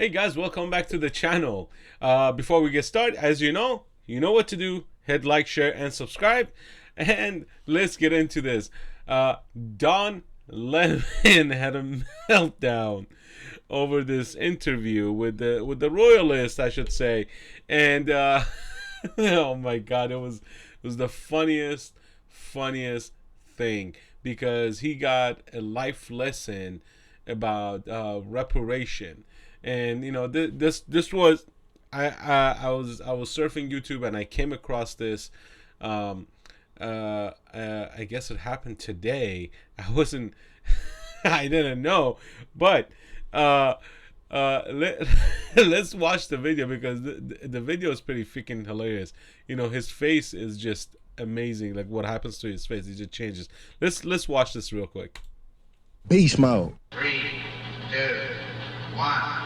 Hey guys, welcome back to the channel. Before we get started, as you know what to do. Hit like, share, and subscribe. And let's get into this. Don Lemon had a meltdown over this interview with the royalist, I should say. And oh my God, it was the funniest thing, because he got a life lesson about reparation. And this was I was surfing YouTube and I came across this. I guess it happened today. I wasn't I didn't know, but let's watch the video, because the video is pretty freaking hilarious. His face is just amazing. Like, what happens to his face, he just changes. Let's watch this real quick. Beast mode. 3, 2, 1.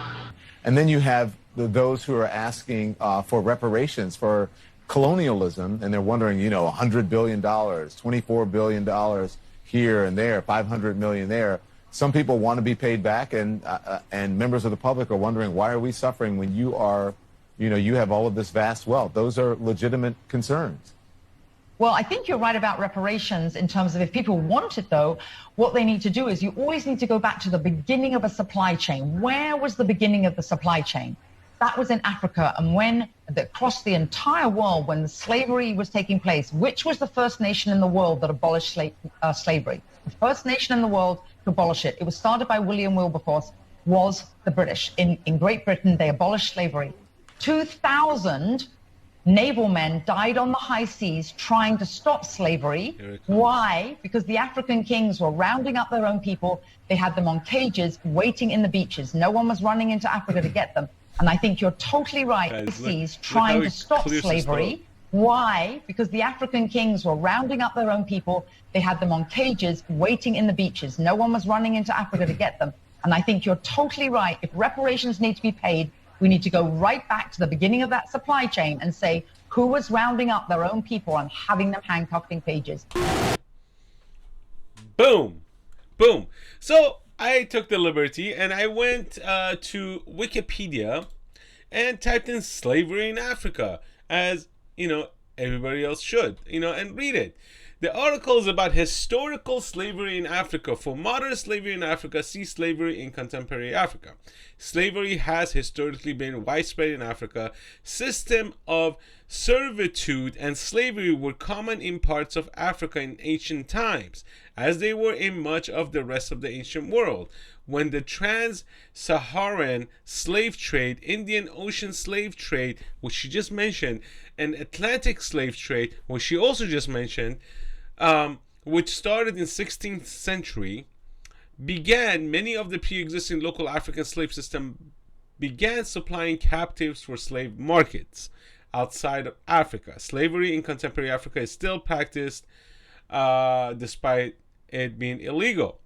And then you have those who are asking for reparations for colonialism, and they're wondering, $100 billion, $24 billion here and there, $500 million there. Some people want to be paid back, and members of the public are wondering, why are we suffering when you are, you have all of this vast wealth? Those are legitimate concerns. Well, I think you're right about reparations in terms of, if people want it, though, what they need to do is you always need to go back to the beginning of a supply chain. Where was the beginning of the supply chain? That was in Africa. And when across the entire world, when the slavery was taking place, which was the first nation in the world that abolished slavery? The first nation in the world to abolish it. It was started by William Wilberforce, was the British. In Great Britain, they abolished slavery. 2,000 naval men died on the high seas trying to stop slavery. Why? Because the African kings were rounding up their own people. They had them on cages waiting in the beaches. No one was running into Africa to get them. And I think you're totally right. Guys, Seas trying to stop slavery. Why? Because the African kings were rounding up their own people. They had them on cages waiting in the beaches. No one was running into Africa to get them. And I think you're totally right. If reparations need to be paid, we need to go right back to the beginning of that supply chain and say who was rounding up their own people and having them handcuffed in cages. Boom. Boom. So I took the liberty and I went to Wikipedia and typed in slavery in Africa, as everybody else should, and read it. The article is about historical slavery in Africa. For modern slavery in Africa, see slavery in contemporary Africa. Slavery has historically been widespread in Africa. System of servitude and slavery were common in parts of Africa in ancient times, as they were in much of the rest of the ancient world. When the trans-Saharan slave trade, Indian Ocean slave trade, which she just mentioned, and Atlantic slave trade, which she also just mentioned, which started in 16th century, began, many of the pre-existing local African slave system began supplying captives for slave markets outside of Africa. Slavery in contemporary Africa is still practiced despite it being illegal.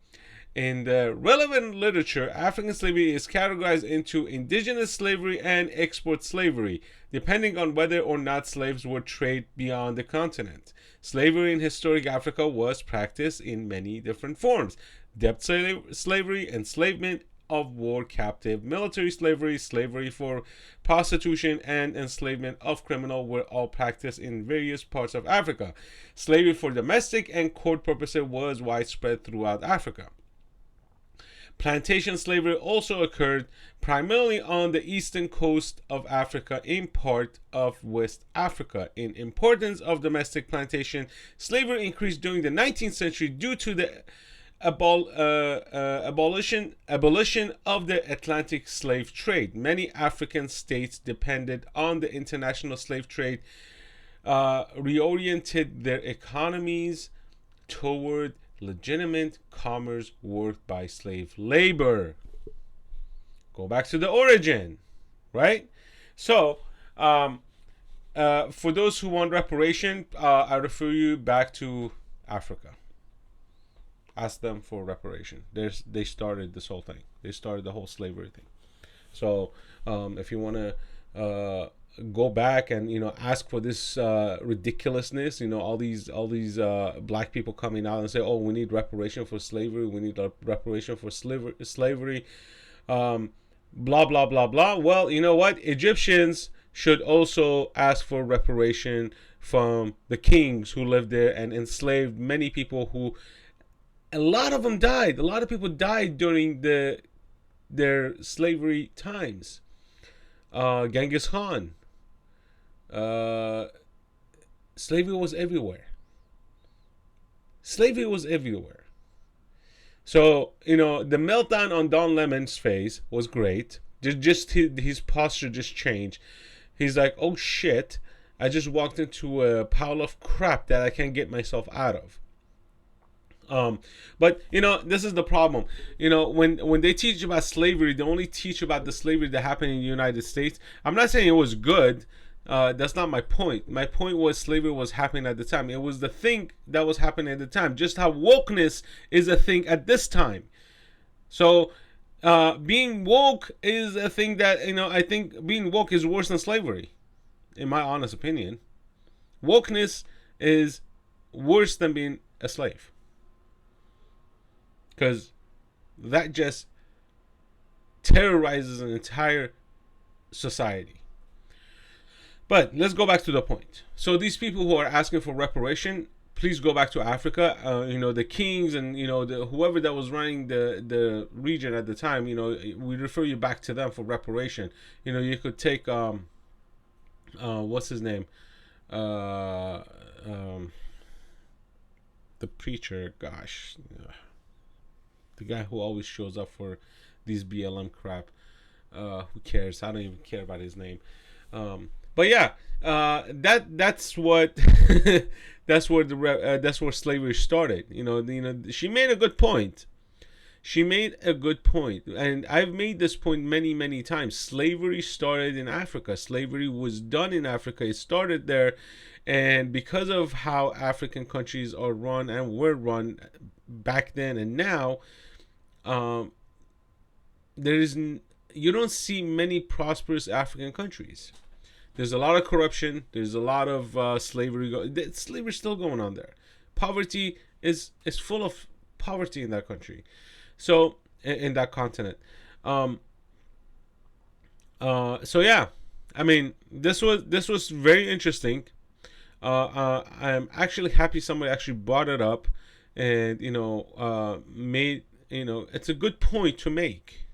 In the relevant literature, African slavery is categorized into indigenous slavery and export slavery, depending on whether or not slaves were traded beyond the continent. Slavery in historic Africa was practiced in many different forms: debt slavery, enslavement of war captive, military slavery, slavery for prostitution, and enslavement of criminal were all practiced in various parts of Africa. Slavery for domestic and court purposes was widespread throughout Africa. Plantation slavery also occurred primarily on the eastern coast of Africa, in part of West Africa. In importance of domestic plantation, slavery increased during the 19th century due to the abolition of the Atlantic slave trade. Many African states depended on the international slave trade, reoriented their economies toward legitimate commerce worked by slave labor. Go back to the origin, right? So, for those who want reparation, I refer you back to Africa. Ask them for reparation. They started this whole thing. They started the whole slavery thing. So, if you want to go back and ask for this ridiculousness, all these black people coming out and say, oh, we need reparation for slavery, we need reparation for slavery, blah blah blah blah. Well, you know what? Egyptians should also ask for reparation from the kings who lived there and enslaved many people who, a lot of them died. A lot of people died during their slavery times. Genghis Khan. Slavery was everywhere. Slavery was everywhere. So, you know, the meltdown on Don Lemon's face was great. Just his posture just changed. He's like, oh shit, I just walked into a pile of crap that I can't get myself out of. But you know, this is the problem. You know, when they teach about slavery, they only teach about the slavery that happened in the United States. I'm not saying it was good. That's not my point. My point was slavery was happening at the time. It was the thing that was happening at the time. Just how wokeness is a thing at this time. So being woke is a thing that, you know, I think being woke is worse than slavery, in my honest opinion. Wokeness is worse than being a slave, because that just terrorizes an entire society. But let's go back to the point. So these people who are asking for reparation, please go back to Africa. You know, the kings and, you know, whoever that was running the region at the time, you know, we refer you back to them for reparation. You know, you could take what's his name, the preacher, gosh, the guy who always shows up for these BLM crap. Who cares? I don't even care about his name. But yeah, that's what that's where slavery started. You know, she made a good point. She made a good point, and I've made this point many, many times. Slavery started in Africa. Slavery was done in Africa. It started there, and because of how African countries are run and were run back then and now, you don't see many prosperous African countries. There's a lot of corruption. There's a lot of slavery. Slavery's still going on there. Poverty is full of poverty in that country. So in that continent. So yeah, I mean, this was very interesting. I'm actually happy somebody actually brought it up, and made, it's a good point to make,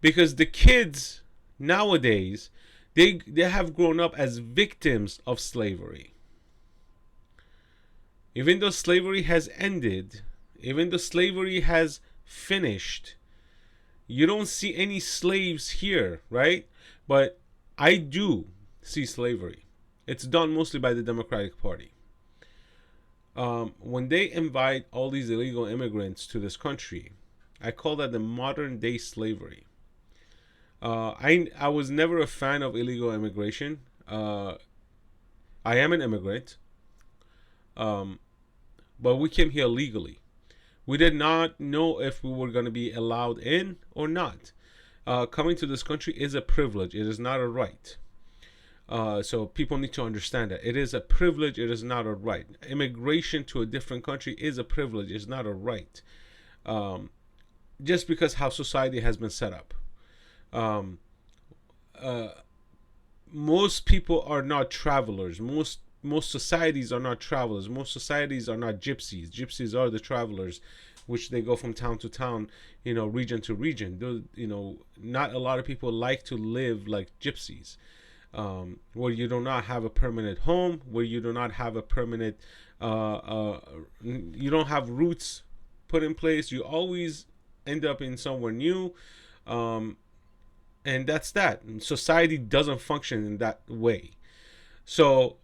because the kids nowadays, they have grown up as victims of slavery. Even though slavery has ended, even though slavery has finished, you don't see any slaves here, right? But I do see slavery. It's done mostly by the Democratic Party. When they invite all these illegal immigrants to this country, I call that the modern day slavery. I was never a fan of illegal immigration. I am an immigrant, but we came here legally. We did not know if we were going to be allowed in or not. Coming to this country is a privilege. It is not a right. So people need to understand that. It is a privilege. It is not a right. Immigration to a different country is a privilege. It's not a right. Just because how society has been set up. Most people are not travelers. Most societies are not travelers. Most societies are not gypsies. Gypsies are the travelers, which they go from town to town, region to region. Not a lot of people like to live like gypsies, where you do not have a permanent home, where you do not have a permanent, you don't have roots put in place. You always end up in somewhere new. And that's that. Society doesn't function in that way. So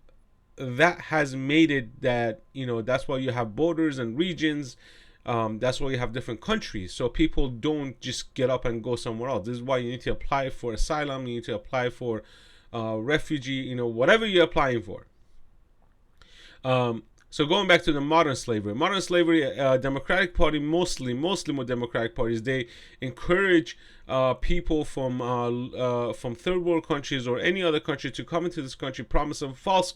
that has made it that, that's why you have borders and regions. That's why you have different countries. So people don't just get up and go somewhere else. This is why you need to apply for asylum. You need to apply for refugee, whatever you're applying for. So going back to the modern slavery, Democratic Party, mostly more Democratic parties, they encourage people from third world countries or any other country to come into this country,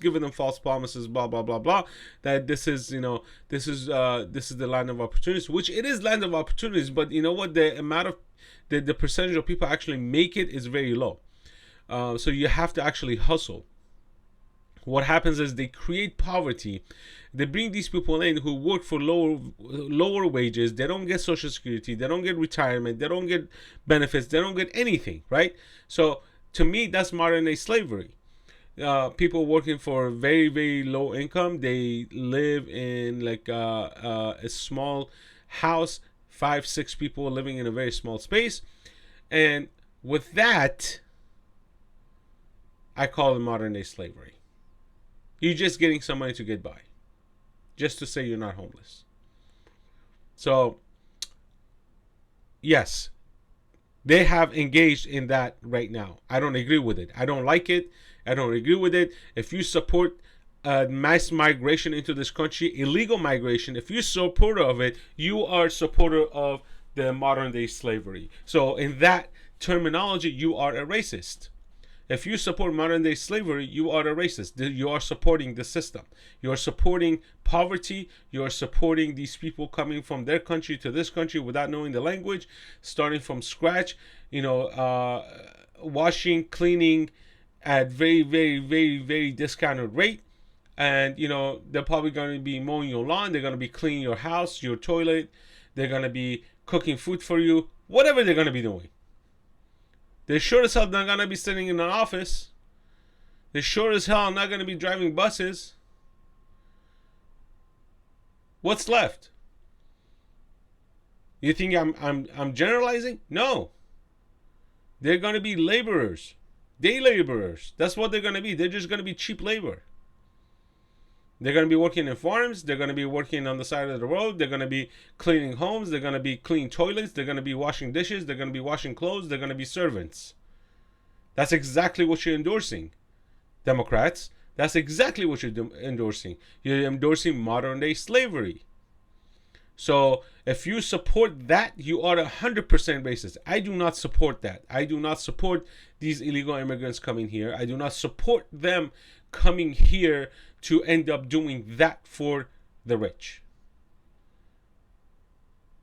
giving them false promises, blah blah blah blah, that this is the land of opportunities, which it is land of opportunities, but you know what, the amount of the percentage of people actually make it is very low. So you have to actually hustle. What happens is they create poverty. They bring these people in who work for lower wages. They don't get Social Security. They don't get retirement. They don't get benefits. They don't get anything, right? So to me, that's modern day slavery. People working for very, very low income. They live in like a small house, 5-6 people living in a very small space. And with that, I call it modern day slavery. You're just getting some money to get by, just to say you're not homeless. So, yes, they have engaged in that right now. I don't agree with it. I don't like it. I don't agree with it. If you support mass migration into this country, illegal migration, if you're supporter of it, you are supporter of the modern day slavery. So, in that terminology, you are a racist. If you support modern day slavery, you are a racist. You are supporting the system. You are supporting poverty. You are supporting these people coming from their country to this country without knowing the language, starting from scratch, washing, cleaning at very, very, very, very discounted rate. And, they're probably going to be mowing your lawn. They're going to be cleaning your house, your toilet. They're going to be cooking food for you, whatever they're going to be doing. They're sure as hell not going to be sitting in an office. They're sure as hell not going to be driving buses. What's left? You think I'm generalizing? No. They're going to be laborers. Day laborers. That's what they're going to be. They're just going to be cheap labor. They're going to be working in farms. They're going to be working on the side of the road. They're going to be cleaning homes. They're going to be cleaning toilets. They're going to be washing dishes. They're going to be washing clothes. They're going to be servants. That's exactly what you're endorsing, Democrats. That's exactly what you're endorsing. You're endorsing modern day slavery. So if you support that, you are 100% racist. I do not support that. I do not support these illegal immigrants coming here. I do not support them coming here to end up doing that for the rich.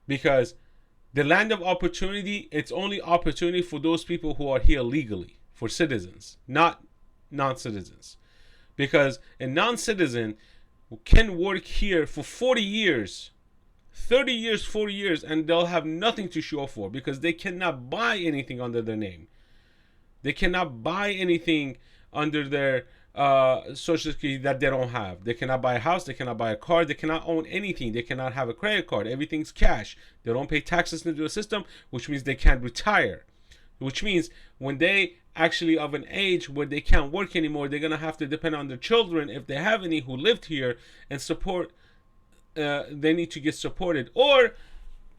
Because the land of opportunity, it's only opportunity for those people who are here legally, for citizens, not non-citizens. Because a non-citizen can work here for 40 years, 30 years, 40 years, and they'll have nothing to show for because they cannot buy anything under their name. They cannot buy anything under their Social Security that they don't have. They cannot buy a house. They cannot buy a car. They cannot own anything. They cannot have a credit card. Everything's cash. They don't pay taxes into the system, which means they can't retire. Which means when they actually of an age where they can't work anymore, they're going to have to depend on their children, if they have any, who lived here, and support. They need to get supported. Or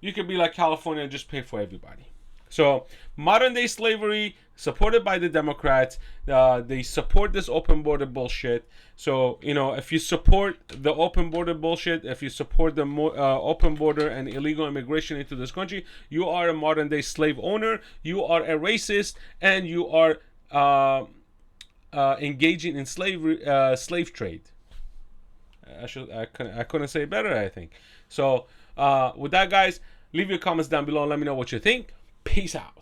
you could be like California and just pay for everybody. So modern day slavery, supported by the Democrats. They support this open border bullshit. So, if you support the open border bullshit, if you support the open border and illegal immigration into this country, you are a modern day slave owner, you are a racist, and you are engaging in slave trade. I couldn't say it better, I think. So with that, guys, leave your comments down below and let me know what you think. Peace out.